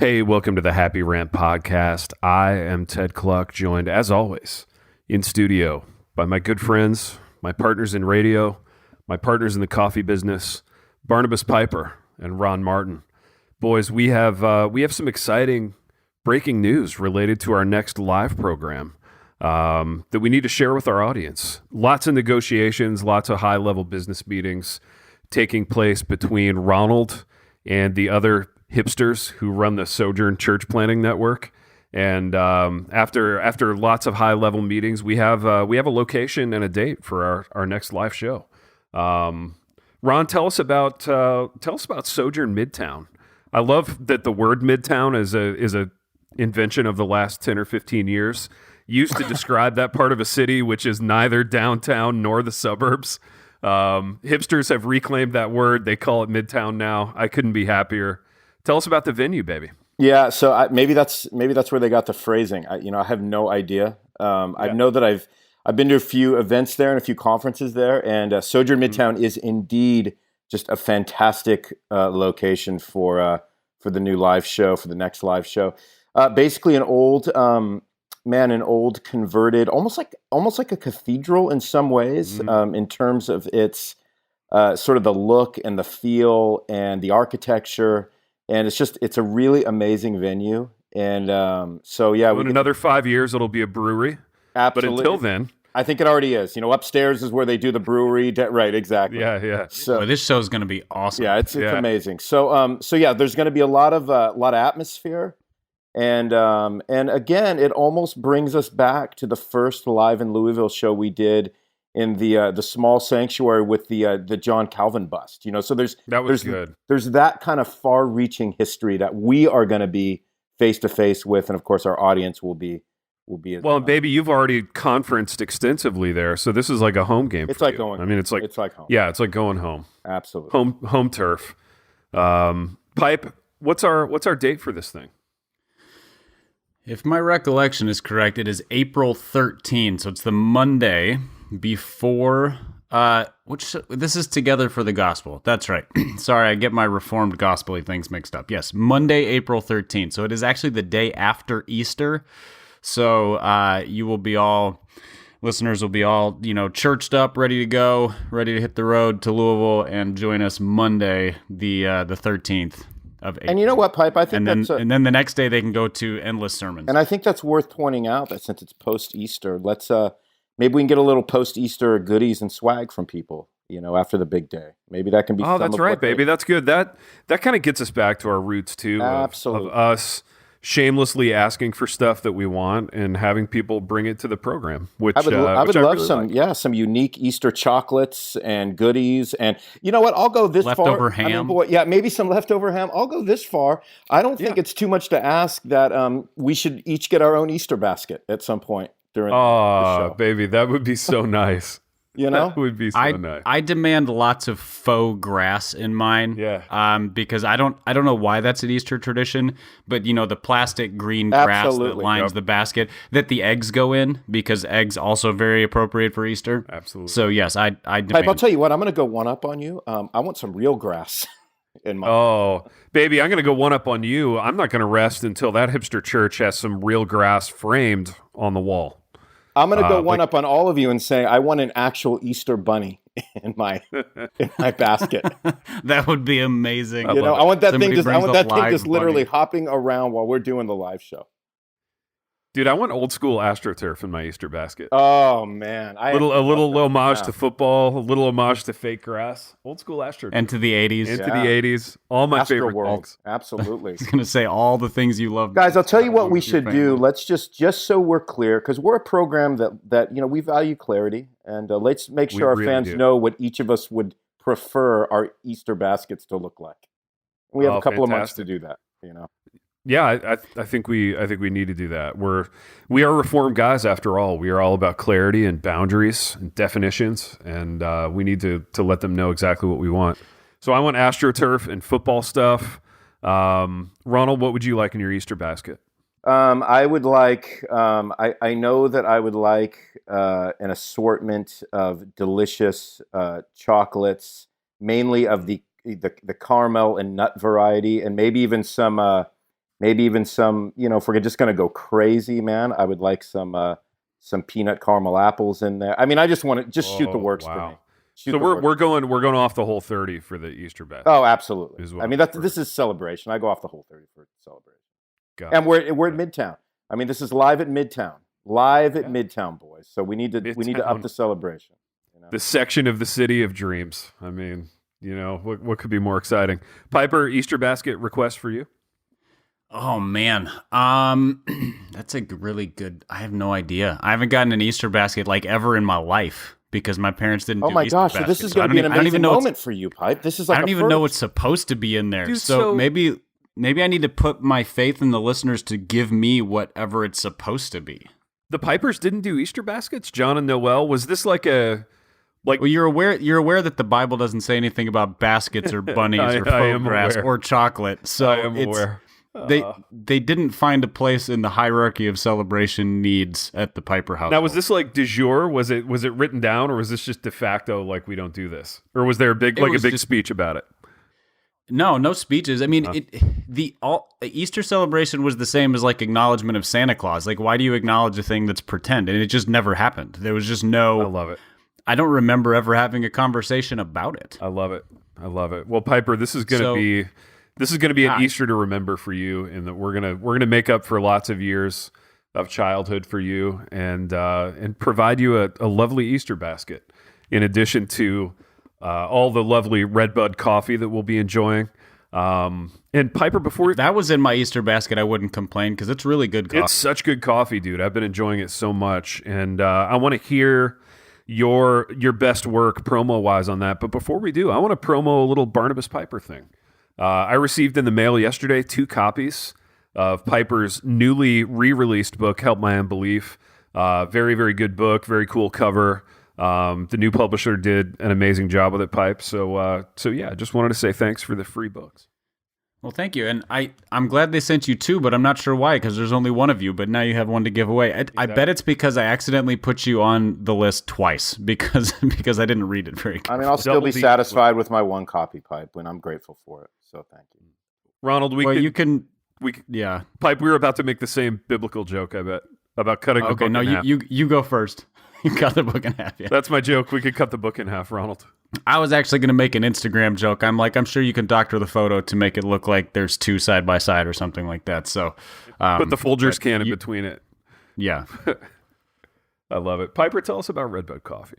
Hey, welcome to the Happy Rant podcast. I am Ted Cluck, joined as always in studio by my good friends, my partners in radio, my partners in the coffee business, Barnabas Piper and Ron Martin. Boys, we have some exciting breaking news related to our next live program that we need to share with our audience. Lots of negotiations, lots of high-level business meetings taking place between Ronald and the other hipsters who run the Sojourn Church Planting Network. And after lots of high-level meetings, we have a location and a date for our next live show. Ron, tell us about Sojourn Midtown. I love that the word Midtown is a invention of the last 10 or 15 years, used to describe that part of a city which is neither downtown nor the suburbs. Hipsters have reclaimed that word. They call it Midtown now. I couldn't be happier. Tell us about the venue, baby. Yeah, so maybe that's where they got the phrasing. I have no idea. I know that I've been to a few events there and a few conferences there, and Sojourn Midtown is indeed just a fantastic location for the new live show, for the next live show. Basically, an old converted, almost like a cathedral in some ways, in terms of its sort of the look and the feel and the architecture. And it's a really amazing venue. And in another 5 years, it'll be a brewery. Absolutely. But until then, I think it already is. Upstairs is where they do the brewery. Right, exactly. Yeah. So this show is going to be awesome. Yeah, it's amazing. So there's going to be a lot of atmosphere. And again, it almost brings us back to the first Live in Louisville show we did in the small sanctuary with the John Calvin bust. So there's good. There's that kind of far-reaching history that we are going to be face to face with, and of course our audience will be. Well, baby, you've already conferenced extensively there, so this is like a home game. It's like going. I mean, it's like home. Yeah, it's like going home. Absolutely. Home turf. Pipe. What's our date for this thing? If my recollection is correct, it is April 13th, so it's the Monday before, this is Together for the Gospel. That's right. Sorry, I get my Reformed gospel-y things mixed up. Yes, Monday, April 13th. So it is actually the day after Easter. So listeners will be all, churched up, ready to go, ready to hit the road to Louisville and join us Monday, the 13th. Of April. And you know what, Pipe? I think and then the next day they can go to endless sermons. And I think that's worth pointing out that since it's post-Easter, let's maybe we can get a little post-Easter goodies and swag from people, after the big day. Maybe that can be. Oh, that's right, baby. That's good. That kind of gets us back to our roots too. Absolutely. Of us shamelessly asking for stuff that we want and having people bring it to the program. Which I would love really some unique Easter chocolates and goodies. And you know what? I'll go this far. Leftover ham. Maybe some leftover ham. I'll go this far. I don't think it's too much to ask that we should each get our own Easter basket at some point during the show. Oh, baby, that would be so nice. That would be so nice. I demand lots of faux grass in mine. Yeah. Because I don't know why that's an Easter tradition, but the plastic green grass that lines the basket that the eggs go in, because eggs also very appropriate for Easter. Absolutely. So yes, I demand. Pipe, I'll tell you what, I'm going to go one up on you. I want some real grass in mine. Oh, baby, I'm going to go one up on you. I'm not going to rest until that hipster church has some real grass framed on the wall. I'm going to go one up on all of you and say I want an actual Easter bunny in my basket. That would be amazing. I want that thing just literally hopping around while we're doing the live show. Dude, I want old school AstroTurf in my Easter basket. Oh man, a little homage to football, a little homage to fake grass, old school AstroTurf, and to the '80s, the '80s. All my Astro favorite World. things. Absolutely. I was gonna say all the things you love, guys. I'll tell you what we should do. Let's just so we're clear, because we're a program that we value clarity, and let's make sure our fans know what each of us would prefer our Easter baskets to look like. We have a couple of months to do that. Yeah, I think we need to do that. We are Reformed guys after all. We are all about clarity and boundaries and definitions, and we need to let them know exactly what we want. So I want AstroTurf and football stuff. Ronald, what would you like in your Easter basket? I would like. I know that I would like an assortment of delicious chocolates, mainly of the caramel and nut variety, and maybe even some maybe even some, if we're just going to go crazy, man, I would like some peanut caramel apples in there. I mean, I just want to shoot the works for me. So we're going off the whole 30 for the Easter basket. Oh, absolutely. I mean, this is celebration. I go off the whole 30 for celebration. And we're at Midtown. I mean, this is live at Midtown. Midtown, boys. So we need to up the celebration. The section of the city of dreams. I mean, what could be more exciting? Piper, Easter basket request for you? Oh man, that's a really good. I have no idea. I haven't gotten an Easter basket like ever in my life because my parents didn't. Oh my gosh! So this is going to be an amazing moment for you, Pipe. This is like I don't even know what's supposed to be in there. Dude, so maybe I need to put my faith in the listeners to give me whatever it's supposed to be. The Pipers didn't do Easter baskets. John and Noel. Was this like a? Well, you're aware that the Bible doesn't say anything about baskets or bunnies or faux grass or chocolate. So I am aware. They didn't find a place in the hierarchy of celebration needs at the Piper house. Now, was this like de jour? Was it written down, or was this just de facto like we don't do this? Or was there a big speech about it? No speeches. I mean, Easter celebration was the same as like acknowledgement of Santa Claus. Like, why do you acknowledge a thing that's pretend? And it just never happened. There was just no. I love it. I don't remember ever having a conversation about it. I love it. Well, Piper, this is going to be an Easter to remember for you, and that we're gonna make up for lots of years of childhood for you, and provide you a lovely Easter basket, in addition to all the lovely Redbud coffee that we'll be enjoying. And Piper, if that was in my Easter basket, I wouldn't complain because it's really good coffee. It's such good coffee, dude. I've been enjoying it so much, and I want to hear your best work promo wise on that. But before we do, I want to promo a little Barnabas Piper thing. I received in the mail yesterday 2 copies of Piper's newly re-released book, Help My Unbelief. Very, very good book. Very cool cover. The new publisher did an amazing job with it, Pipe. So yeah, I just wanted to say thanks for the free books. Well, thank you. And I'm glad they sent you 2, but I'm not sure why, because there's only one of you, but now you have one to give away. Exactly. I bet it's because I accidentally put you on the list twice because I didn't read it very carefully. I mean, I'll still be satisfied with my 1 copy, Pipe, when I'm grateful for it. So thank you. Ronald, yeah. Pipe, we were about to make the same biblical joke, I bet, about cutting the book in half. Okay, no, you go first. You cut the book in half, yeah. That's my joke. We could cut the book in half, Ronald. I was actually going to make an Instagram joke. I'm sure you can doctor the photo to make it look like there's 2 side by side or something like that. So, put the Folgers can in between it. Yeah. I love it. Piper, tell us about Redbud Coffee.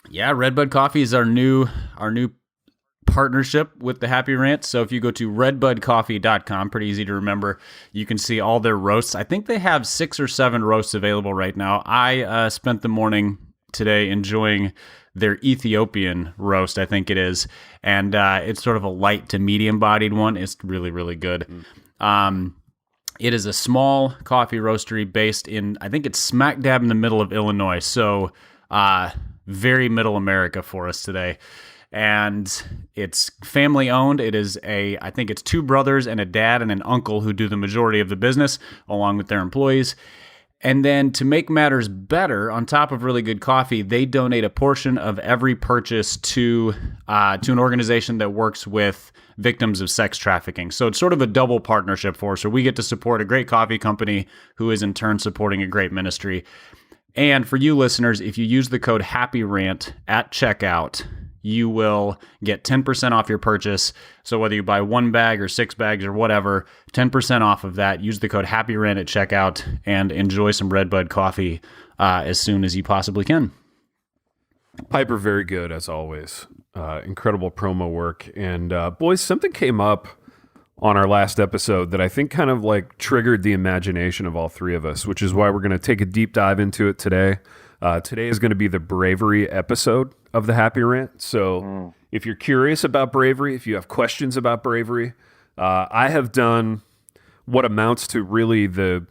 Yeah, Redbud Coffee is our new partnership with the Happy Rant. So if you go to redbudcoffee.com, pretty easy to remember, you can see all their roasts. I think they have 6 or 7 roasts available right now. I spent the morning today enjoying their Ethiopian roast, I think it is. And it's sort of a light to medium bodied one. It's really, really good. It is a small coffee roastery based in, I think it's smack dab in the middle of Illinois. So very middle America for us today. And it's family owned. It is I think it's 2 brothers and a dad and an uncle who do the majority of the business along with their employees. And then to make matters better, on top of really good coffee, they donate a portion of every purchase to an organization that works with victims of sex trafficking. So it's sort of a double partnership for us. So we get to support a great coffee company who is in turn supporting a great ministry. And for you listeners, if you use the code HAPPYRANT at checkout, you will get 10% off your purchase. So whether you buy 1 bag or 6 bags or whatever, 10% off of that. Use the code HAPPYRANT at checkout and enjoy some Redbud coffee as soon as you possibly can. Piper, very good as always. Incredible promo work. And boys, something came up on our last episode that I think kind of like triggered the imagination of all 3 of us, which is why we're going to take a deep dive into it today. Today is going to be the Bravery episode of the Happy Rant. So if you're curious about Bravery, if you have questions about Bravery, I have done what amounts to really the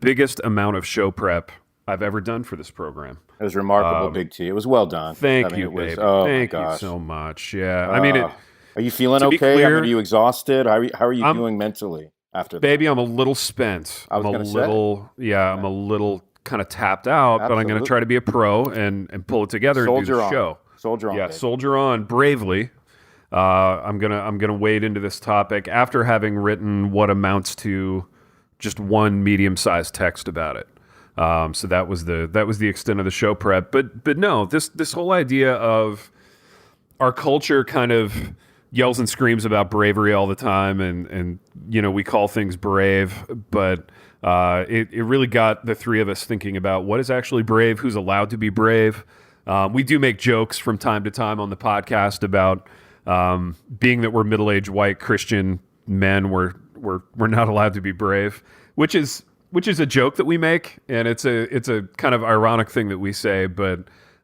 biggest amount of show prep I've ever done for this program. It was remarkable, Big T. It was well done. Thank you, baby. Thank you so much. Yeah. I mean, are you feeling okay? Clear, are you exhausted? How are you doing mentally after that? Baby, I'm a little spent. I'm a little kind of tapped out, but I'm going to try to be a pro and pull it together and do the show. Soldier on. Yeah, baby. Soldier on bravely. I'm gonna wade into this topic after having written what amounts to just one medium-sized text about it. So that was the extent of the show prep. But no, this whole idea of our culture kind of yells and screams about bravery all the time, and we call things brave, but it really got the three of us thinking about what is actually brave, who's allowed to be brave. We do make jokes from time to time on the podcast about being that we're middle-aged white Christian men, we're not allowed to be brave, which is a joke that we make, and it's a kind of ironic thing that we say, but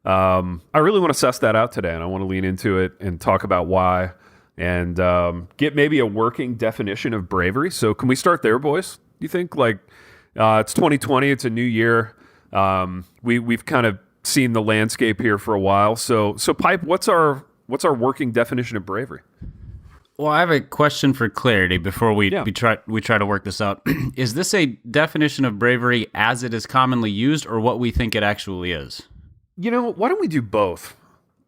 I really want to suss that out today, and I want to lean into it and talk about why, and get maybe a working definition of bravery. So can we start there, boys? You think? It's 2020, it's a new year. We've kind of seen the landscape here for a while. So Pipe, what's our working definition of bravery? Well, I have a question for clarity before we try to work this out. Is this a definition of bravery as it is commonly used, or what we think it actually is? Why don't we do both?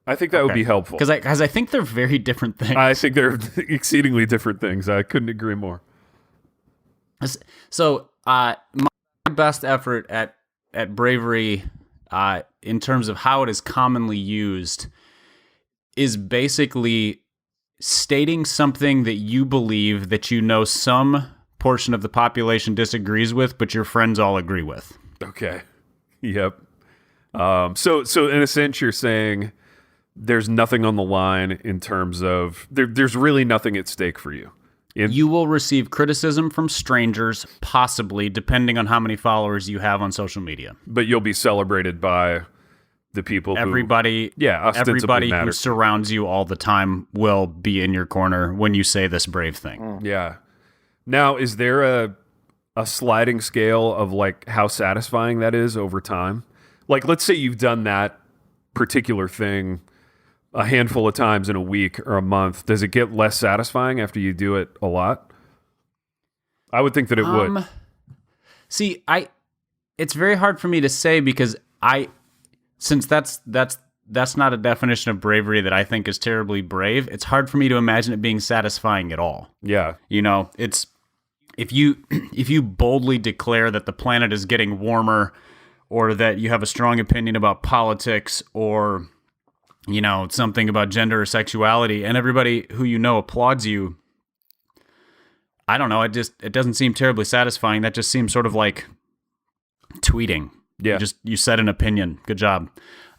I think that would be helpful. Because I think they're very different things. I think they're exceedingly different things. I couldn't agree more. So my best effort at bravery in terms of how it is commonly used is basically stating something that you believe that some portion of the population disagrees with, but your friends all agree with. Okay. Yep. So in a sense, you're saying there's nothing on the line in terms of there's really nothing at stake for you. You will receive criticism from strangers, possibly, depending on how many followers you have on social media. But you'll be celebrated by the people everybody who surrounds you all the time will be in your corner when you say this brave thing. Yeah. Now, is there a sliding scale of how satisfying that is over time? Let's say you've done that particular thing a handful of times in a week or a month. Does it get less satisfying after you do it a lot? I would think that it would. See, it's very hard for me to say because since that's not a definition of bravery that I think is terribly brave, it's hard for me to imagine it being satisfying at all. Yeah. It's if you boldly declare that the planet is getting warmer, or that you have a strong opinion about politics, or something about gender or sexuality, and everybody who applauds you, I don't know, it doesn't seem terribly satisfying. That just seems sort of like tweeting. Yeah. You said an opinion. Good job.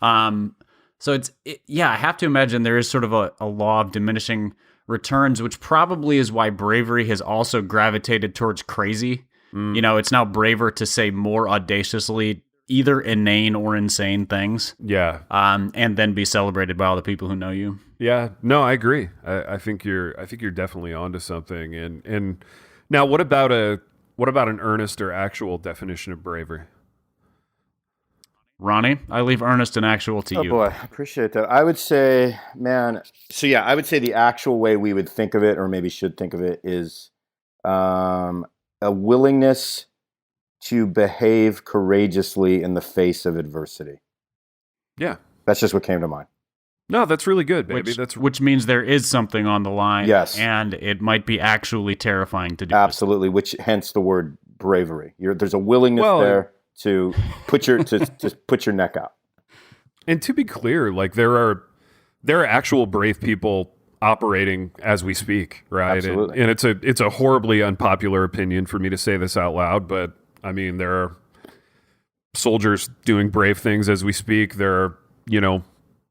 So I have to imagine there is sort of a law of diminishing returns, which probably is why bravery has also gravitated towards crazy. It's now braver to say more audaciously either inane or insane things. Yeah. And then be celebrated by all the people who know you. Yeah. No, I agree. I think you're definitely onto something. And now what about an earnest or actual definition of bravery? Ronnie, I leave earnest and actual to you. Oh boy, I appreciate that. I would say, I would say the actual way we would think of it, or maybe should think of it, is a willingness to behave courageously in the face of adversity. Yeah. That's just what came to mind. No, that's really good, baby. Which means there is something on the line. Yes. And it might be actually terrifying to do. Absolutely, which hence the word bravery. There's a willingness there to put your neck out. And to be clear, there are actual brave people operating as we speak, right? Absolutely. And it's a horribly unpopular opinion for me to say this out loud, but I mean, there are soldiers doing brave things as we speak. There are,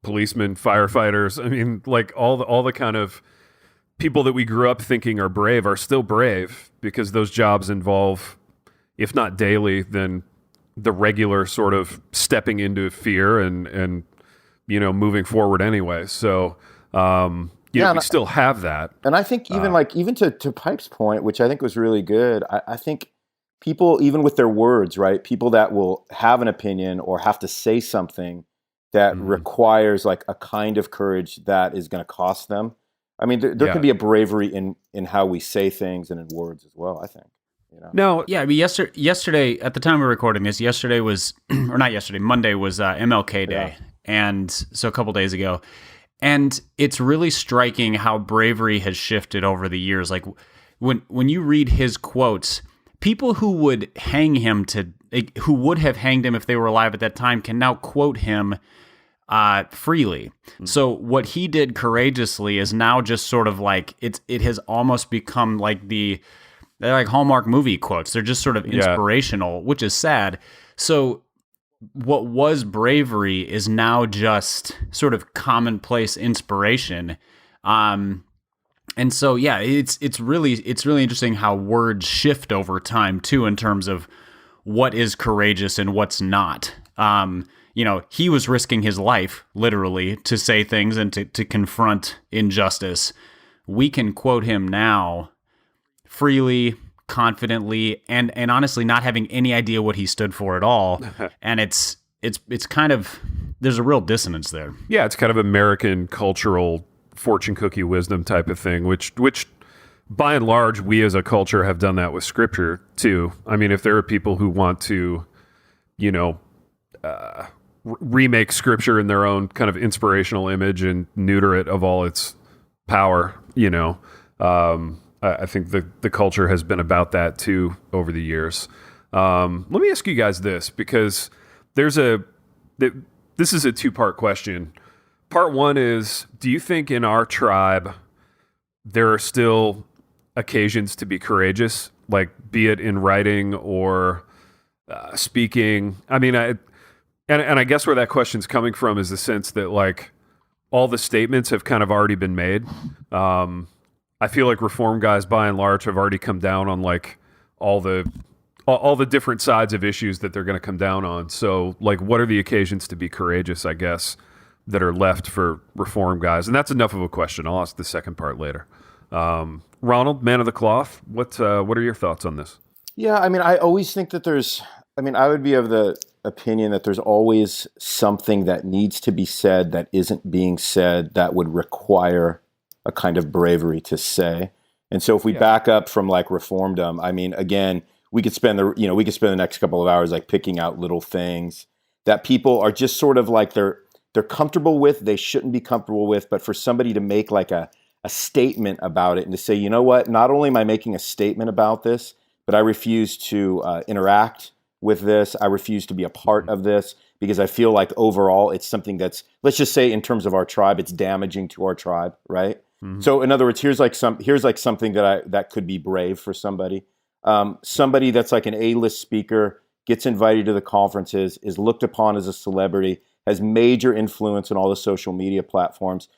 policemen, firefighters. I mean, all the kind of people that we grew up thinking are brave are still brave because those jobs involve, if not daily, then the regular sort of stepping into fear and moving forward anyway. So, we still have that. And I think even to Pipe's point, which I think was really good, I think people, even with their words, right? People that will have an opinion or have to say something that requires a kind of courage that is going to cost them. I mean, there can be a bravery in how we say things and in words as well, I think. No. Yeah, I mean, yesterday, at the time we were recording this, Monday was MLK Day. Yeah. And so a couple days ago. And it's really striking how bravery has shifted over the years. Like when you read his quotes, people who would who would have hanged him if they were alive at that time can now quote him freely. So what he did courageously is now just sort of like it has almost become like they're like Hallmark movie quotes. They're just sort of inspirational, which is sad. So what was bravery is now just sort of commonplace inspiration. And so, yeah, it's really interesting how words shift over time too, in terms of what is courageous and what's not. He was risking his life literally to say things and to confront injustice. We can quote him now freely, confidently, and honestly not having any idea what he stood for at all. And it's kind of, there's a real dissonance there. Yeah, it's kind of American cultural fortune cookie wisdom type of thing, which by and large, we as a culture have done that with scripture too. I mean, if there are people who want to, remake scripture in their own kind of inspirational image and neuter it of all its power, I think the culture has been about that too over the years. Let me ask you guys this, because this is a two-part question. Part one is, do you think in our tribe there are still occasions to be courageous, like be it in writing or speaking? I mean, and I guess where that question's coming from is the sense that like all the statements have kind of already been made. I feel like Reform guys, by and large, have already come down on like all the different sides of issues that they're going to come down on. So, like, what are the occasions to be courageous, I guess, that are left for Reform guys? And that's enough of a question. I'll ask the second part later. Ronald, man of the cloth, what are your thoughts on this? Yeah, I mean, I always think that I would be of the opinion that there's always something that needs to be said that isn't being said that would require a kind of bravery to say. And so if we back up from like reformdom, I mean, again, we could spend the next couple of hours like picking out little things that people are just sort of like they're comfortable with, they shouldn't be comfortable with, but for somebody to make like a statement about it and to say, you know what, not only am I making a statement about this, but I refuse to interact with this. I refuse to be a part of this because I feel like overall it's something that's, let's just say in terms of our tribe, it's damaging to our tribe, right? Mm-hmm. So in other words, here's something that could be brave for somebody. Somebody that's like an A-list speaker, gets invited to the conferences, is looked upon as a celebrity, has major influence on all the social media platforms.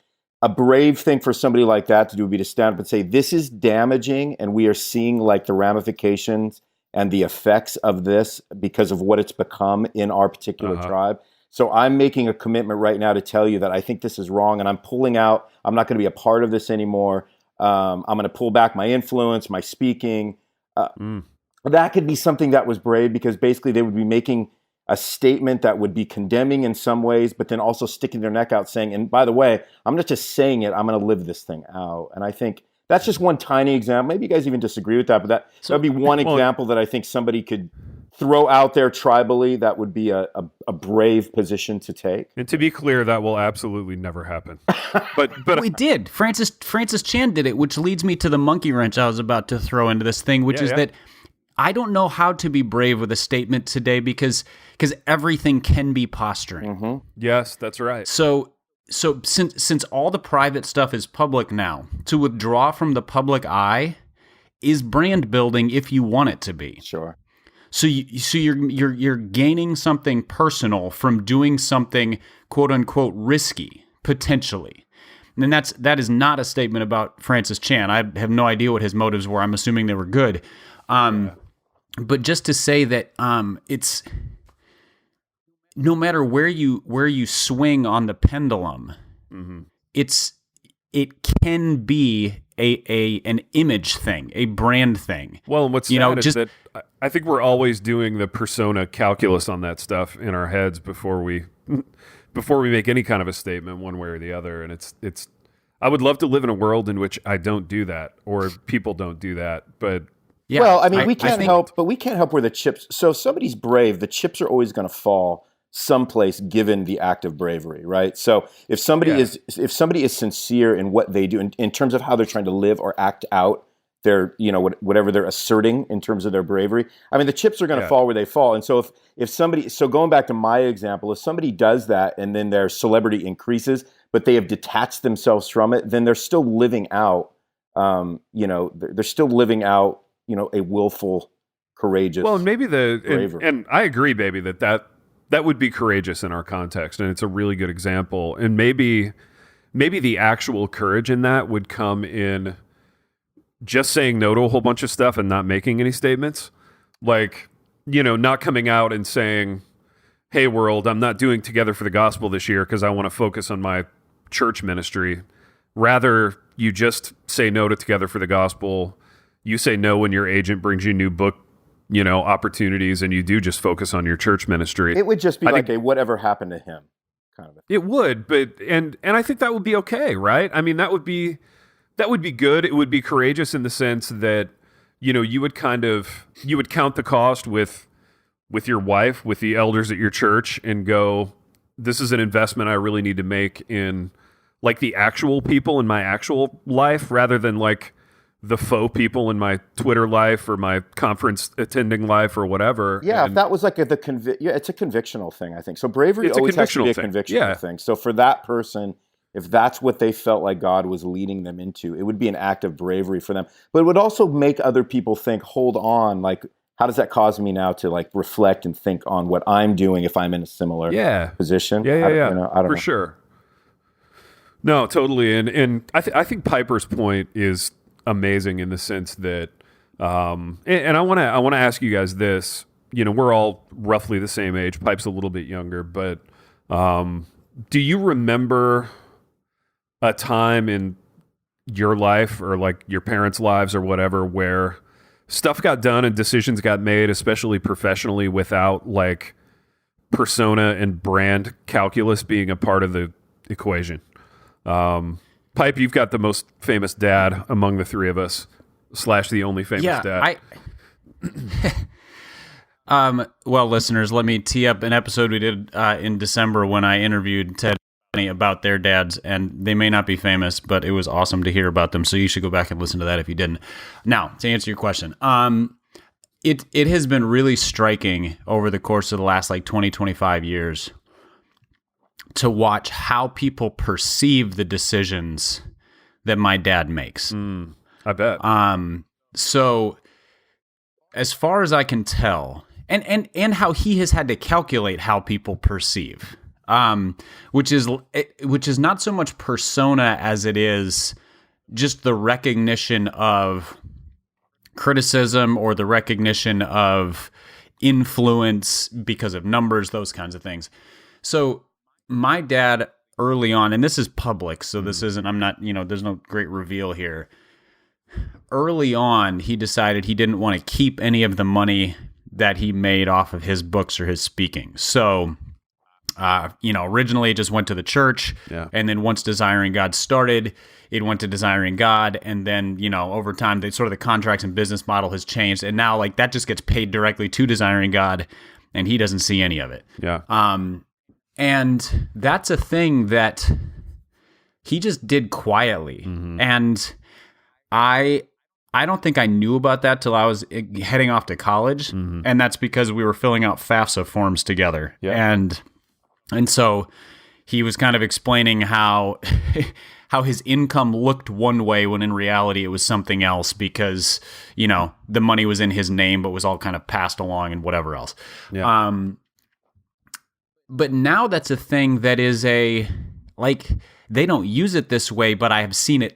A brave thing for somebody like that to do would be to stand up and say, this is damaging, and we are seeing like the ramifications and the effects of this because of what it's become in our particular tribe. So I'm making a commitment right now to tell you that I think this is wrong, and I'm pulling out. I'm not going to be a part of this anymore. I'm going to pull back my influence, my speaking. That could be something that was brave because basically they would be making a statement that would be condemning in some ways, but then also sticking their neck out saying, and by the way, I'm not just saying it, I'm going to live this thing out. And I think that's just one tiny example. Maybe you guys even disagree with that, but that would be one example that I think somebody could throw out there tribally that would be a brave position to take. And to be clear, that will absolutely never happen. But we did. Francis Chan did it, which leads me to the monkey wrench I was about to throw into this thing, which is that I don't know how to be brave with a statement today because everything can be posturing. Mm-hmm. Yes, that's right. So since all the private stuff is public now, to withdraw from the public eye is brand building if you want it to be. Sure. So you're gaining something personal from doing something quote unquote risky potentially. And that is not a statement about Francis Chan. I have no idea what his motives were. I'm assuming they were good. But just to say that it's no matter where you swing on the pendulum, it can be an image thing, a brand thing. Well, and what's sad is that I think we're always doing the persona calculus on that stuff in our heads before we make any kind of a statement one way or the other. And it's I would love to live in a world in which I don't do that or people don't do that, but. Yeah, well, I mean, we can't help where the chips. So if somebody's brave, the chips are always going to fall someplace given the act of bravery, right? So if somebody is sincere in what they do in terms of how they're trying to live or act out their, whatever they're asserting in terms of their bravery, I mean, the chips are going to fall where they fall. And so if somebody, so going back to my example, if somebody does that and then their celebrity increases, but they have detached themselves from it, then they're still living out, they're still living out, a willful, courageous. Well, and maybe bravery. And I agree, baby, that would be courageous in our context, and it's a really good example. And maybe the actual courage in that would come in just saying no to a whole bunch of stuff and not making any statements. Like, not coming out and saying, hey, world, I'm not doing Together for the Gospel this year because I want to focus on my church ministry. Rather, you just say no to Together for the Gospel. You say no when your agent brings you new book opportunities, and you do just focus on your church ministry. It would just be like a whatever happened to him kind of thing. It would, but and I think that would be okay, right? I mean, that would be good. It would be courageous in the sense that you would count the cost with your wife, with the elders at your church, and go, this is an investment I really need to make in like the actual people in my actual life, rather than like the faux people in my Twitter life or my conference attending life or whatever. Yeah, if that was like it's a convictional thing, I think. So bravery always has to be a convictional thing. So for that person, if that's what they felt like God was leading them into, it would be an act of bravery for them. But it would also make other people think, hold on, like, how does that cause me now to like reflect and think on what I'm doing if I'm in a similar position? Yeah. I don't know. For sure. No, totally. And I think Piper's point is amazing in the sense that, and I want to ask you guys this. We're all roughly the same age. Pipe's a little bit younger, but do you remember a time in your life or like your parents' lives or whatever where stuff got done and decisions got made, especially professionally, without like persona and brand calculus being a part of the equation? Pipe, you've got the most famous dad among the three of us, / the only famous dad. Well, listeners, let me tee up an episode we did in December when I interviewed Ted about their dads, and they may not be famous, but it was awesome to hear about them, so you should go back and listen to that if you didn't. Now, to answer your question, it has been really striking over the course of the last like 20, 25 years to watch how people perceive the decisions that my dad makes. I bet. So as far as I can tell, and how he has had to calculate how people perceive, which is not so much persona as it is just the recognition of criticism or the recognition of influence because of numbers, those kinds of things. So my dad early on, and this is public, so this isn't, I'm not, there's no great reveal here. Early on, he decided he didn't want to keep any of the money that he made off of his books or his speaking. So, originally it just went to the church, and then once Desiring God started, it went to Desiring God, and then, over time, the contracts and business model has changed, and now, like, that just gets paid directly to Desiring God, and he doesn't see any of it. And that's a thing that he just did quietly. And I don't think I knew about that till I was heading off to college. And that's because we were filling out FAFSA forms together. And so he was kind of explaining how his income looked one way when in reality it was something else because, the money was in his name but was all kind of passed along and whatever else. But now that's a thing that is they don't use it this way, but I've seen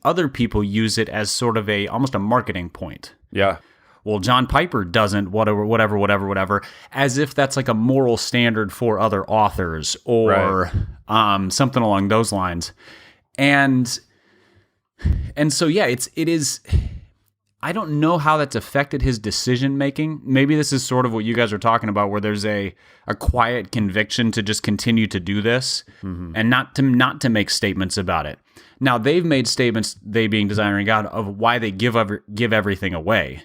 other people use it as sort of almost a marketing point. Well, John Piper doesn't, whatever, as if that's like a moral standard for other authors or something along those lines. And so, it is, I don't know how that's affected his decision making. Maybe this is sort of what you guys are talking about, where there's a quiet conviction to just continue to do this and not to make statements about it. Now they've made statements, they being Desiring God, of why they give everything away.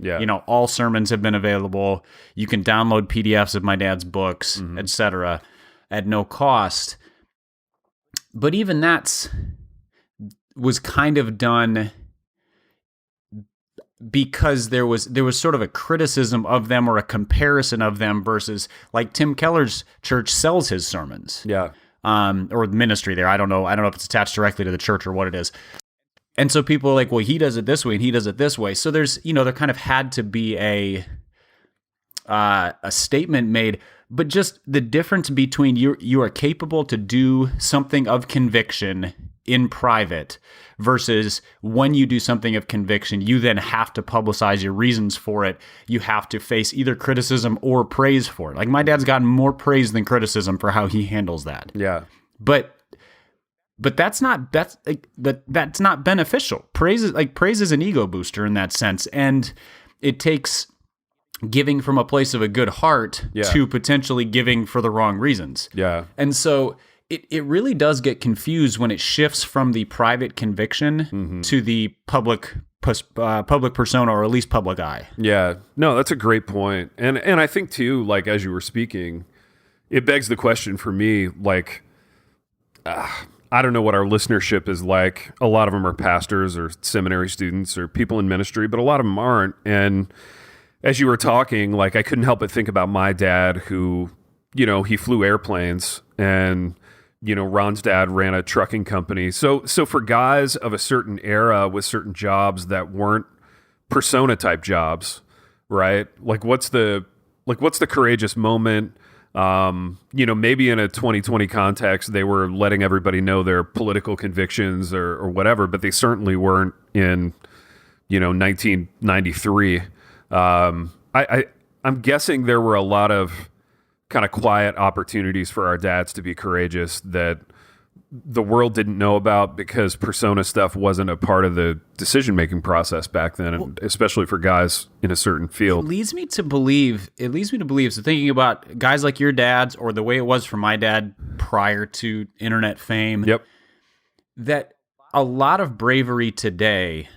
All sermons have been available. You can download PDFs of my dad's books, etc. at no cost. But even was kind of done because there was sort of a criticism of them or a comparison of them versus, like, Tim Keller's church sells his sermons. Yeah. Or ministry there. I don't know if it's attached directly to the church or what it is. And so people are like, well, he does it this way and he does it this way. So there's, there kind of had to be a statement made, but just the difference between you are capable to do something of conviction in private versus when you do something of conviction, you then have to publicize your reasons for it. You have to face either criticism or praise for it. Like, my dad's gotten more praise than criticism for how he handles that. Yeah. But that's not beneficial. Praise is an ego booster in that sense, and it takes giving from a place of a good heart to potentially giving for the wrong reasons. Yeah. And so it really does get confused when it shifts from the private conviction to the public persona, or at least public eye. Yeah. No, that's a great point. And I think too, like, as you were speaking, it begs the question for me, like, I don't know what our listenership is like. A lot of them are pastors or seminary students or people in ministry, but a lot of them aren't. And as you were talking, like, I couldn't help but think about my dad who, he flew airplanes, and, Ron's dad ran a trucking company. So for guys of a certain era with certain jobs that weren't persona type jobs, right? Like, what's the courageous moment? Maybe in a 2020 context, they were letting everybody know their political convictions or whatever, but they certainly weren't in, 1993. I'm guessing there were a lot of kind of quiet opportunities for our dads to be courageous that the world didn't know about because persona stuff wasn't a part of the decision-making process back then, and especially for guys in a certain field. It leads me to believe, so thinking about guys like your dads, or the way it was for my dad prior to internet fame, that a lot of bravery today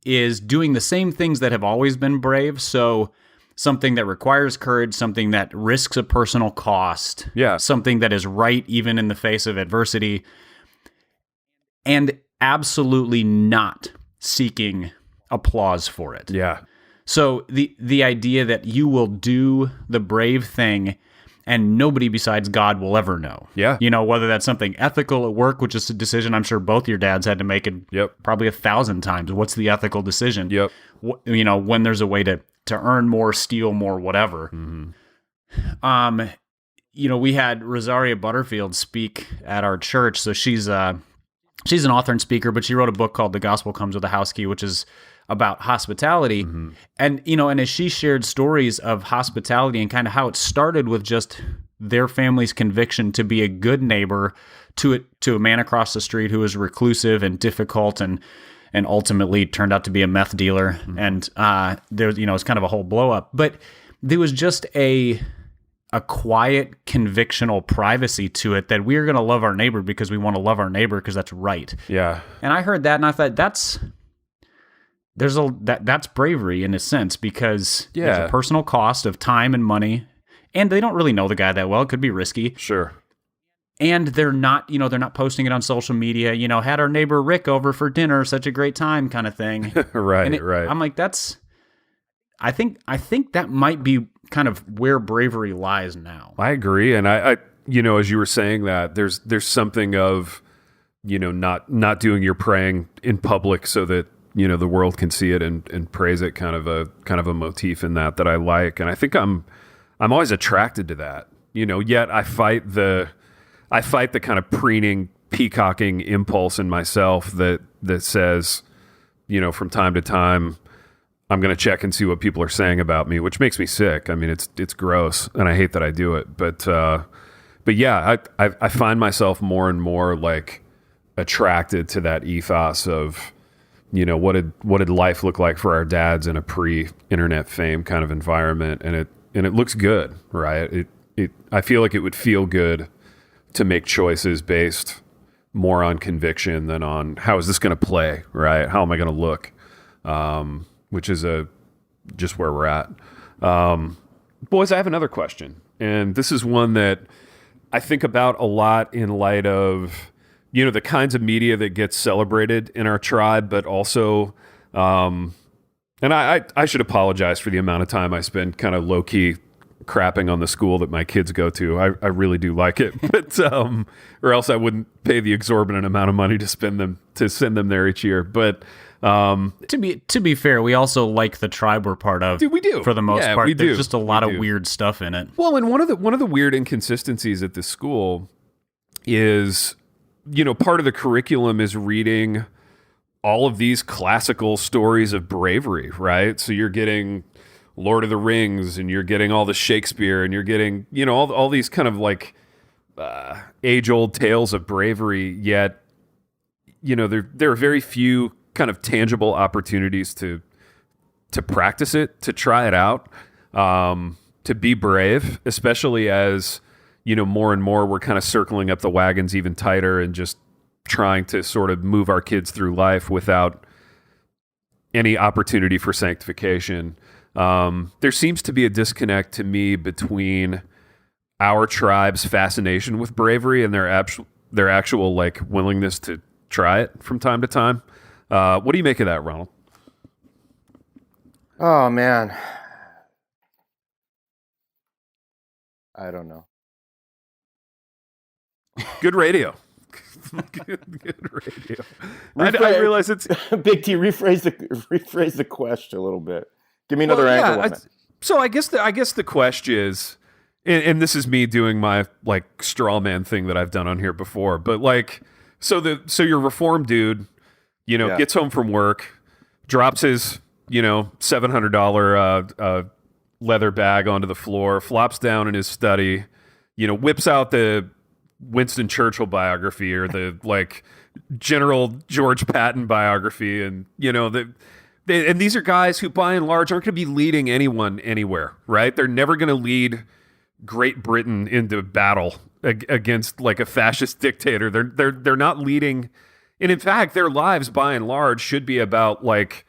is doing the same things that have always been brave. So something that requires courage, something that risks a personal cost, something that is right even in the face of adversity, and absolutely not seeking applause for it. Yeah. So the idea that you will do the brave thing and nobody besides God will ever know. Yeah. Whether that's something ethical at work, which is a decision I'm sure both your dads had to make it probably 1,000 times. What's the ethical decision? Yep. When there's a way to earn more, steal more, whatever. Mm-hmm. We had Rosaria Butterfield speak at our church. So she's an author and speaker, but she wrote a book called The Gospel Comes with a House Key, which is about hospitality. Mm-hmm. And, and as she shared stories of hospitality and kind of how it started with just their family's conviction to be a good neighbor to a man across the street who was reclusive and difficult and ultimately turned out to be a meth dealer. Mm-hmm. And there's, it's kind of a whole blow up. But there was just a quiet convictional privacy to it that we're going to love our neighbor because we want to love our neighbor because that's right. Yeah. And I heard that and I thought that's bravery in a sense, because there's a personal cost of time and money, and they don't really know the guy that well. It could be risky. Sure. And they're not posting it on social media, had our neighbor Rick over for dinner, such a great time kind of thing. Right. I'm like, I think that might be kind of where bravery lies now. I agree. And I as you were saying that, there's something of, not doing your praying in public so that, the world can see it and praise it, kind of a motif in that I like. And I think I'm always attracted to that, yet I fight the kind of preening, peacocking impulse in myself that says, from time to time, I'm going to check and see what people are saying about me, which makes me sick. I mean, it's gross, and I hate that I do it. But yeah, I find myself more and more like attracted to that ethos of, what did life look like for our dads in a pre-internet fame kind of environment, and it looks good, right? I feel like it would feel good to make choices based more on conviction than on how is this going to play, right? How am I going to look? Which is just where we're at. Boys, I have another question, and this is one that I think about a lot in light of, the kinds of media that gets celebrated in our tribe, but also, and I should apologize for the amount of time I spend kind of low key crapping on the school that my kids go to. I really do like it, but or else I wouldn't pay the exorbitant amount of money to send them there each year. But to be fair, we also like the tribe we're part of. Dude, we do. For the most part. We do. There's just a lot of weird stuff in it. Well, and one of the weird inconsistencies at this school is, part of the curriculum is reading all of these classical stories of bravery, right? So you're getting Lord of the Rings, and you're getting all the Shakespeare, and you're getting, all these kind of like age-old tales of bravery, yet, there are very few kind of tangible opportunities to practice it, to try it out, to be brave, especially as, more and more we're kind of circling up the wagons even tighter and just trying to sort of move our kids through life without any opportunity for sanctification. There seems to be a disconnect to me between our tribe's fascination with bravery and their actual like willingness to try it from time to time. What do you make of that, Ronald? Oh, man. I don't know. Good radio. good radio. I realize it's... Big T, rephrase the question a little bit. Give me another angle on it. So I guess the question is, and this is me doing my like straw man thing that I've done on here before, but like, so your Reformed dude, gets home from work, drops his, $700 leather bag onto the floor, flops down in his study, whips out the Winston Churchill biography or the like General George Patton biography, and and these are guys who, by and large, aren't going to be leading anyone anywhere, right? They're never going to lead Great Britain into battle against like a fascist dictator. They're not leading, and in fact, their lives, by and large, should be about like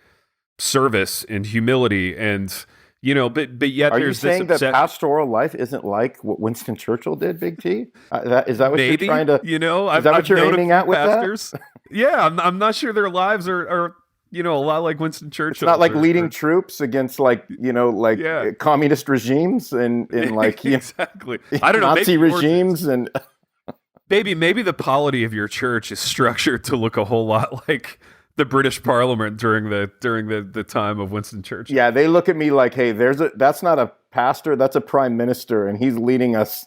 service and humility, and but yet are there's you saying this that pastoral life isn't like what Winston Churchill did, Big T? Is that what maybe, you're trying to? Is that what you're aiming at with pastors. Yeah, I'm not sure their lives are a lot like Winston Churchill. It's not like leading troops against communist regimes and like exactly. I don't know, Nazi regimes and maybe the polity of your church is structured to look a whole lot like the British Parliament during the time of Winston Churchill. Yeah, they look at me like, hey, that's not a pastor, that's a prime minister, and he's leading us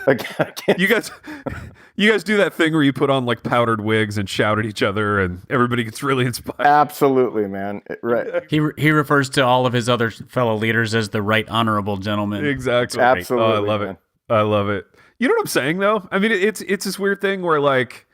against. You guys do that thing where you put on like powdered wigs and shout at each other, and everybody gets really inspired. Absolutely, man. Right. He refers to all of his other fellow leaders as the right honorable gentleman. Exactly. Absolutely. Oh, I love it. I love it. You know what I'm saying, though? I mean, it's this weird thing where, like,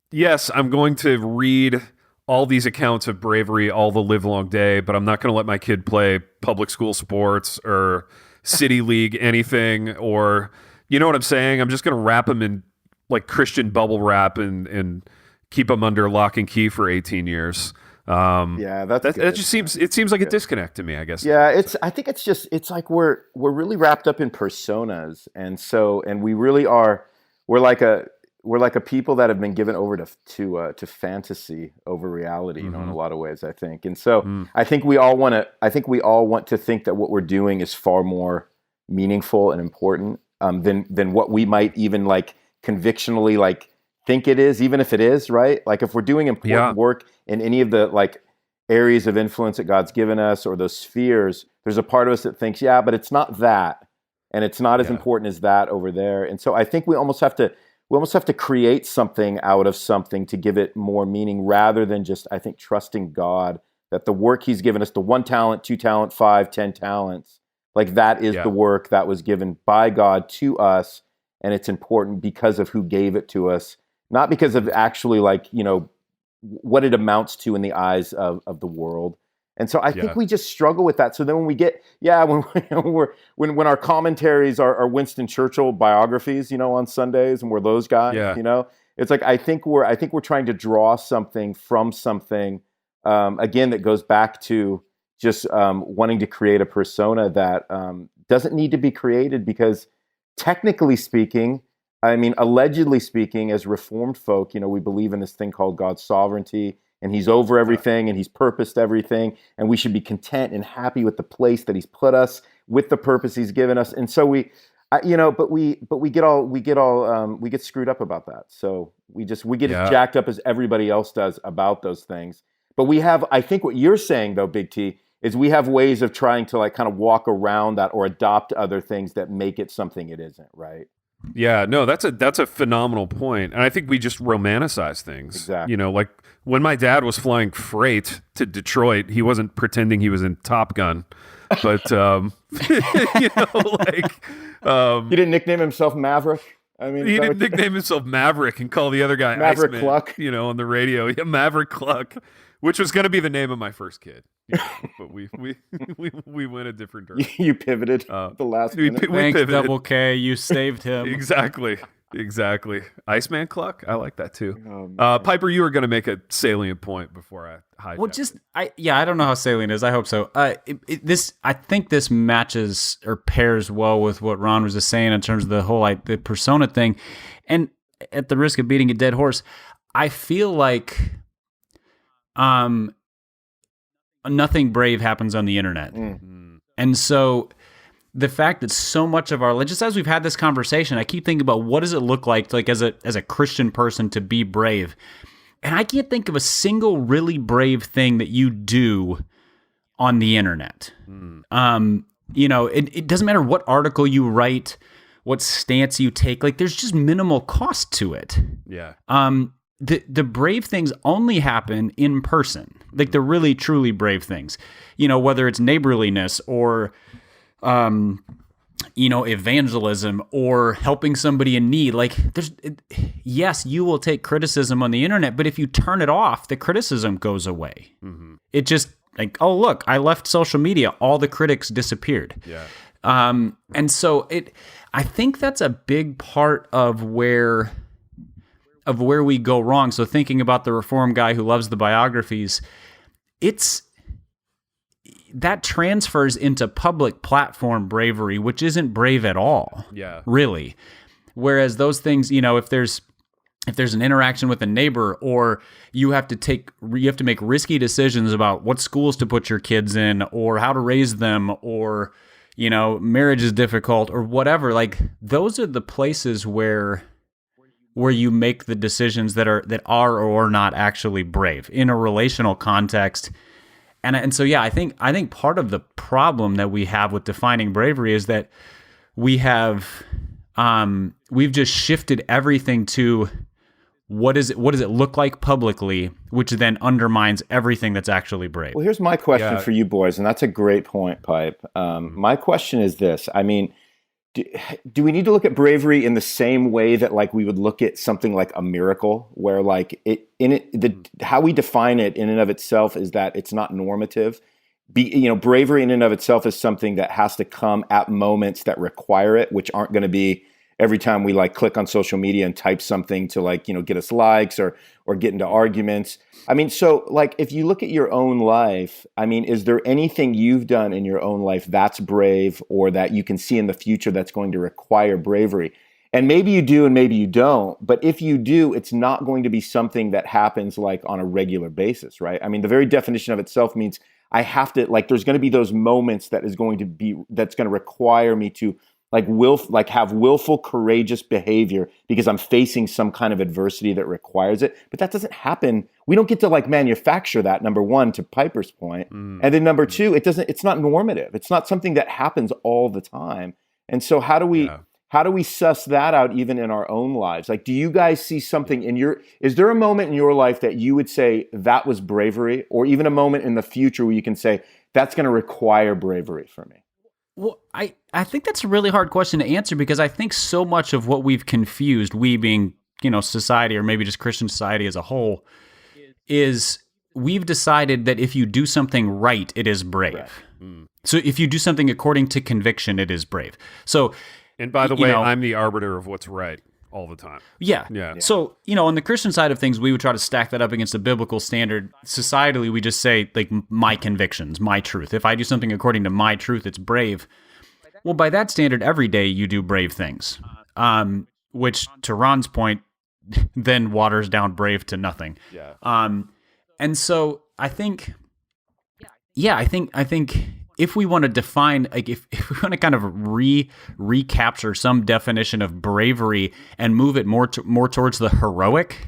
yes, I'm going to read all these accounts of bravery all the live long day, but I'm not going to let my kid play public school sports or city league anything, or, you know what I'm saying? I'm just going to wrap them in like Christian bubble wrap and keep them under lock and key for 18 years. That just seems like a disconnect to me, I guess. Yeah, I think it's like we're really wrapped up in personas, and we really are. We're like a people that have been given over to fantasy over reality, in a lot of ways, I think. And so I think we all want to think that what we're doing is far more meaningful and important than what we might even like convictionally like think it is, even if it is, right? Like if we're doing important work in any of the like areas of influence that God's given us or those spheres, there's a part of us that thinks, yeah, but it's not that, and it's not as important as that over there. And so I think we almost have to create something out of something to give it more meaning, rather than just, I think, trusting God that the work He's given us, the 1 talent, 2 talent, 5, 10 talents, like that is the work that was given by God to us, and it's important because of who gave it to us, not because of actually like, what it amounts to in the eyes of the world. And so I think we just struggle with that. So then when we get, when our commentaries are Winston Churchill biographies, on Sundays, and we're those guys, it's like, I think we're trying to draw something from something, again, that goes back to just wanting to create a persona that doesn't need to be created, because technically speaking, I mean, allegedly speaking, as Reformed folk, we believe in this thing called God's sovereignty, and He's over everything, and He's purposed everything, and we should be content and happy with the place that He's put us, with the purpose He's given us. And so we get screwed up about that. So we get as jacked up as everybody else does about those things. But we have, I think what you're saying though, Big T, is we have ways of trying to like kind of walk around that or adopt other things that make it something it isn't, right? Yeah, no, that's a phenomenal point. And I think we just romanticize things. Exactly. Like when my dad was flying freight to Detroit, he wasn't pretending he was in Top Gun. But He didn't nickname himself Maverick. I mean, he didn't nickname himself Maverick and call the other guy Maverick Iceman, Cluck. on the radio. Yeah, Maverick Cluck, which was going to be the name of my first kid. But we went a different direction. You pivoted the last minute. Thanks, pivoted. Double K. You saved him. Exactly. Iceman Cluck? I like that too. Piper, you were going to make a salient point before I hijacked. Well, I don't know how salient it is. I hope so. I think this matches or pairs well with what Ron was just saying in terms of the whole the persona thing. And at the risk of beating a dead horse, I feel like nothing brave happens on the internet. Mm. And so the fact that so much of our, just as we've had this conversation, I keep thinking about what does it look like as a Christian person to be brave. And I can't think of a single really brave thing that you do on the internet. It doesn't matter what article you write, what stance you take, like there's just minimal cost to it. Yeah. The brave things only happen in person, like the really truly brave things, whether it's neighborliness or evangelism or helping somebody in need. Like yes, you will take criticism on the internet, but if you turn it off, the criticism goes away. Mm-hmm. It just like, oh, look, I left social media. All the critics disappeared. Yeah. And so I think that's a big part of where we go wrong. So thinking about the Reformed guy who loves the biographies, that transfers into public platform bravery, which isn't brave at all. Yeah. Really. Whereas those things, if there's an interaction with a neighbor, or you have to make risky decisions about what schools to put your kids in or how to raise them, or marriage is difficult or whatever, like those are the places where you make the decisions that are or are not actually brave in a relational context. And so, yeah, I think part of the problem that we have with defining bravery is that we've just shifted everything to what does it look like publicly, which then undermines everything that's actually brave. Well, here's my question for you boys, and that's a great point, Pipe. My question is this. I mean, do we need to look at bravery in the same way that like we would look at something like a miracle, where like how we define it in and of itself is that it's not normative. Bravery in and of itself is something that has to come at moments that require it, which aren't going to be every time we like click on social media and type something to like, get us likes or get into arguments. I mean, so like if you look at your own life, I mean, is there anything you've done in your own life that's brave or that you can see in the future that's going to require bravery? And maybe you do and maybe you don't, but if you do, it's not going to be something that happens like on a regular basis, right? I mean, the very definition of itself means I have to, like, there's going to be those moments that's going to require me to have willful, courageous behavior because I'm facing some kind of adversity that requires it. But that doesn't happen. We don't get to like manufacture that, number one, to Piper's point. And then number two, it's not normative. It's not something that happens all the time. And so how do we suss that out even in our own lives? Like, do you guys see something is there a moment in your life that you would say that was bravery, or even a moment in the future where you can say that's going to require bravery for me? Well, I think that's a really hard question to answer, because I think so much of what we've confused, we being, society, or maybe just Christian society as a whole, is we've decided that if you do something right, it is brave. Right. So if you do something according to conviction, it is brave. So, and by the way, I'm the arbiter of what's right all the time. Yeah. So, on the Christian side of things, we would try to stack that up against the biblical standard. Societally, we just say, like, my convictions, my truth. If I do something according to my truth, it's brave. Well, by that standard, every day you do brave things. which to Ron's point, then waters down Brave to nothing. Yeah. And so I think if we want to define, like if we want to kind of recapture some definition of bravery and move it more towards the heroic,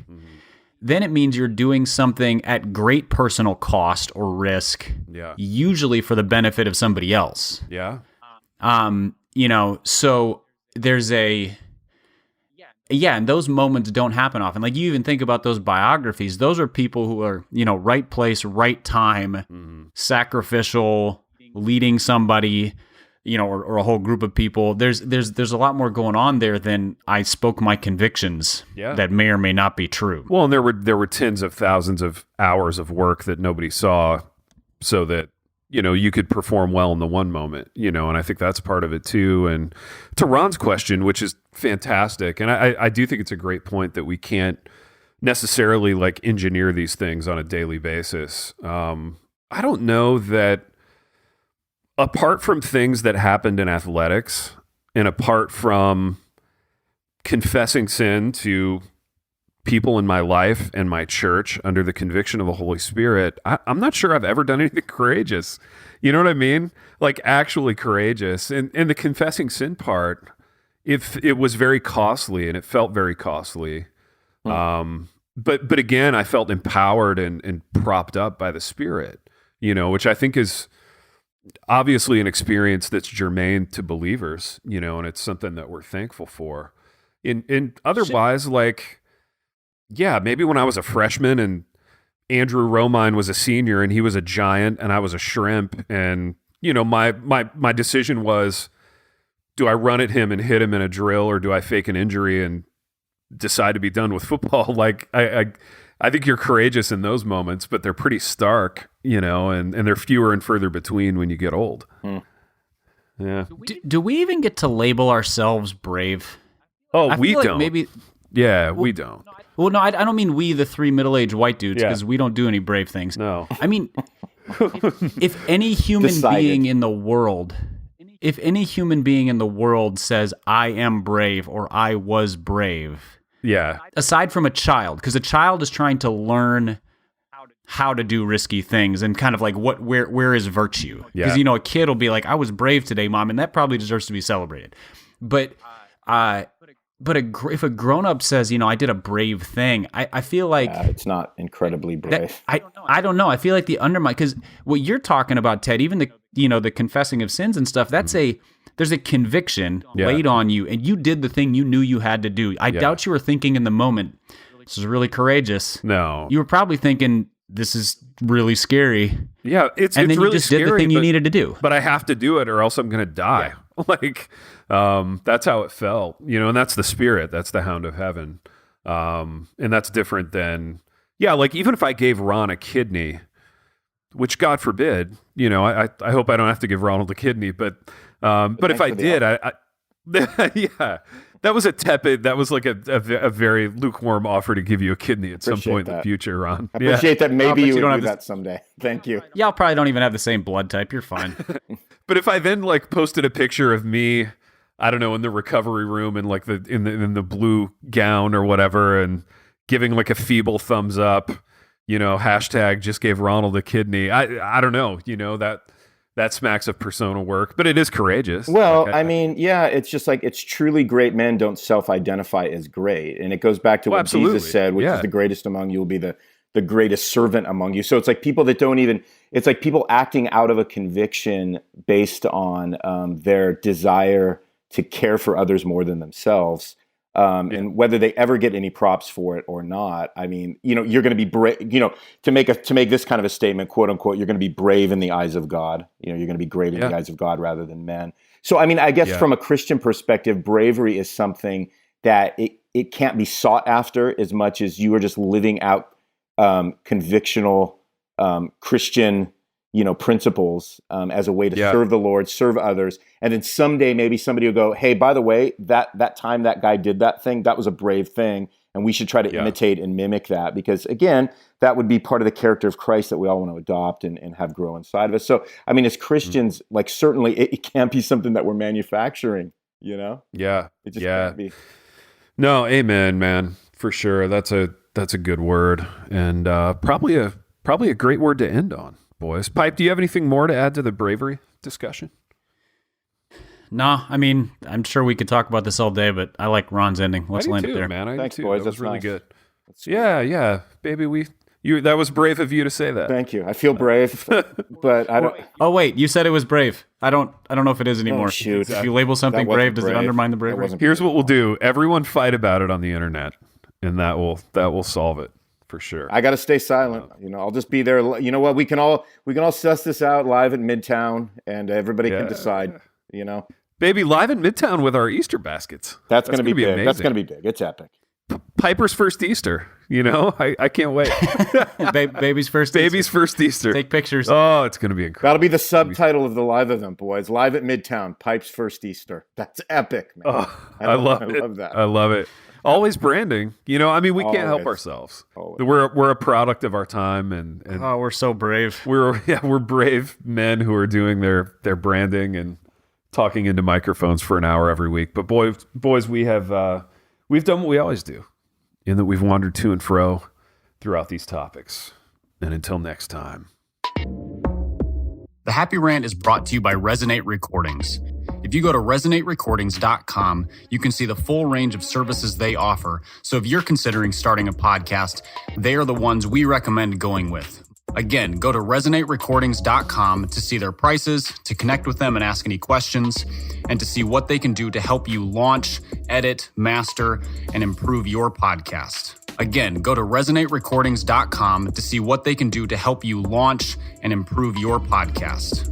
then it means you're doing something at great personal cost or risk, usually for the benefit of somebody else. Yeah. So there's and those moments don't happen often. Like you even think about those biographies, those are people who are, right place, right time, sacrificial, leading somebody, or a whole group of people. There's a lot more going on there than I spoke my convictions that may or may not be true. Well, and there were tens of thousands of hours of work that nobody saw so that, you could perform well in the one moment, and I think that's part of it too. And to Ron's question, which is fantastic, and I do think it's a great point that we can't necessarily like engineer these things on a daily basis. I don't know that apart from things that happened in athletics and apart from confessing sin to people in my life and my church under the conviction of the Holy Spirit, I'm not sure I've ever done anything courageous. You know what I mean? Like actually courageous. And the confessing sin part, if it was very costly and it felt very costly. But again, I felt empowered and propped up by the Spirit, which I think is obviously an experience that's germane to believers, and it's something that we're thankful for. In otherwise, maybe when I was a freshman and Andrew Romine was a senior and he was a giant and I was a shrimp, and my decision was, do I run at him and hit him in a drill, or do I fake an injury and decide to be done with football? I think you're courageous in those moments, but they're pretty stark, and they're fewer and further between when you get old. Yeah. Do we even get to label ourselves brave? Oh, we don't. Maybe. Yeah, we don't. Well, no, I don't mean we, the three middle-aged white dudes, because we don't do any brave things. No. I mean, if any human being in the world says, I am brave or I was brave, aside from a child, because a child is trying to learn how to do risky things and kind of like where is virtue? Because, a kid will be like, I was brave today, Mom, and that probably deserves to be celebrated. But if a grown-up says, I did a brave thing, I feel like it's not incredibly brave. I don't know. I feel like the undermine, because what you're talking about, Ted, even the confessing of sins and stuff, there's a conviction laid on you, and you did the thing you knew you had to do. I doubt you were thinking in the moment, this is really courageous. No. You were probably thinking, this is really scary. Yeah, it's then really you just scary, did the thing you needed to do. But I have to do it or else I'm going to die. That's how it felt, and that's the Spirit. That's the hound of heaven. And that's different than, even if I gave Ron a kidney, which God forbid, I hope I don't have to give Ronald a kidney, but if I did, that was that was like a very lukewarm offer to give you a kidney at some point in the future, Ron. I appreciate that. Maybe you would do that someday. Thank you. Y'all probably don't even have the same blood type. You're fine. But if I then posted a picture of me, I don't know, in the recovery room in in the blue gown or whatever, and giving a feeble thumbs up, hashtag just gave Ronald a kidney. I don't know, that smacks of persona work, but it is courageous. Well, it's just it's truly great men don't self-identify as great. And it goes back to what Jesus said, which is the greatest among you will be the greatest servant among you. So it's people that don't even, it's people acting out of a conviction based on their desire to care for others more than themselves. And whether they ever get any props for it or not, you're going to be brave, to make this kind of a statement, quote unquote, you're going to be brave in the eyes of God. You're going to be great in the eyes of God rather than men. So, I guess from a Christian perspective, bravery is something that it can't be sought after as much as you are just living out convictional Christian principles as a way to serve the Lord, serve others. And then someday maybe somebody will go, hey, by the way, that time that guy did that thing, that was a brave thing. And we should try to imitate and mimic that, because again, that would be part of the character of Christ that we all want to adopt and have grow inside of us. So, as Christians, certainly it can't be something that we're manufacturing, Yeah. It just can't be. No, amen, man, for sure. That's a good word, and probably a great word to end on, boys. Pipe, do you have anything more to add to the bravery discussion? No, I mean, I'm sure we could talk about this all day, but I like Ron's ending. Let's land it there. Man. Thanks, do too. boys. That was That's really nice. good. That's Yeah, baby. That was brave of you to say that. Thank you. I feel brave, but I don't. Oh wait, you said it was brave. I don't know if it is anymore. Oh, shoot. If you label something That wasn't brave, does it brave. undermine the That bravery? wasn't Here's what we'll do. Everyone fight about it on the internet, and that will solve it for sure. I got to stay silent. I'll just be there. You know what? We can all suss this out live at Midtown, and everybody can decide. Baby, live in Midtown with our Easter baskets. That's going to be big. amazing. That's going to be big. It's epic. Piper's first Easter. I can't wait. Baby's first. Baby's Easter. first Easter. Take pictures. Oh, it's going to be incredible. That'll be the subtitle of the live event, boys. Live at Midtown. Pipe's first Easter. That's epic, man. Oh, I love it. I love that. I love it. Always branding. We can't help Always. ourselves. Always. We're a product of our time, and Oh, we're so brave. we're brave men who are doing their branding and talking into microphones for an hour every week. But boys, we've done what we always do, in that we've wandered to and fro throughout these topics. And until next time. The Happy Rant is brought to you by Resonate Recordings. If you go to resonaterecordings.com, you can see the full range of services they offer. So if you're considering starting a podcast, they are the ones we recommend going with. Again, go to resonaterecordings.com to see their prices, to connect with them and ask any questions, and to see what they can do to help you launch, edit, master, and improve your podcast. Again, go to resonaterecordings.com to see what they can do to help you launch and improve your podcast.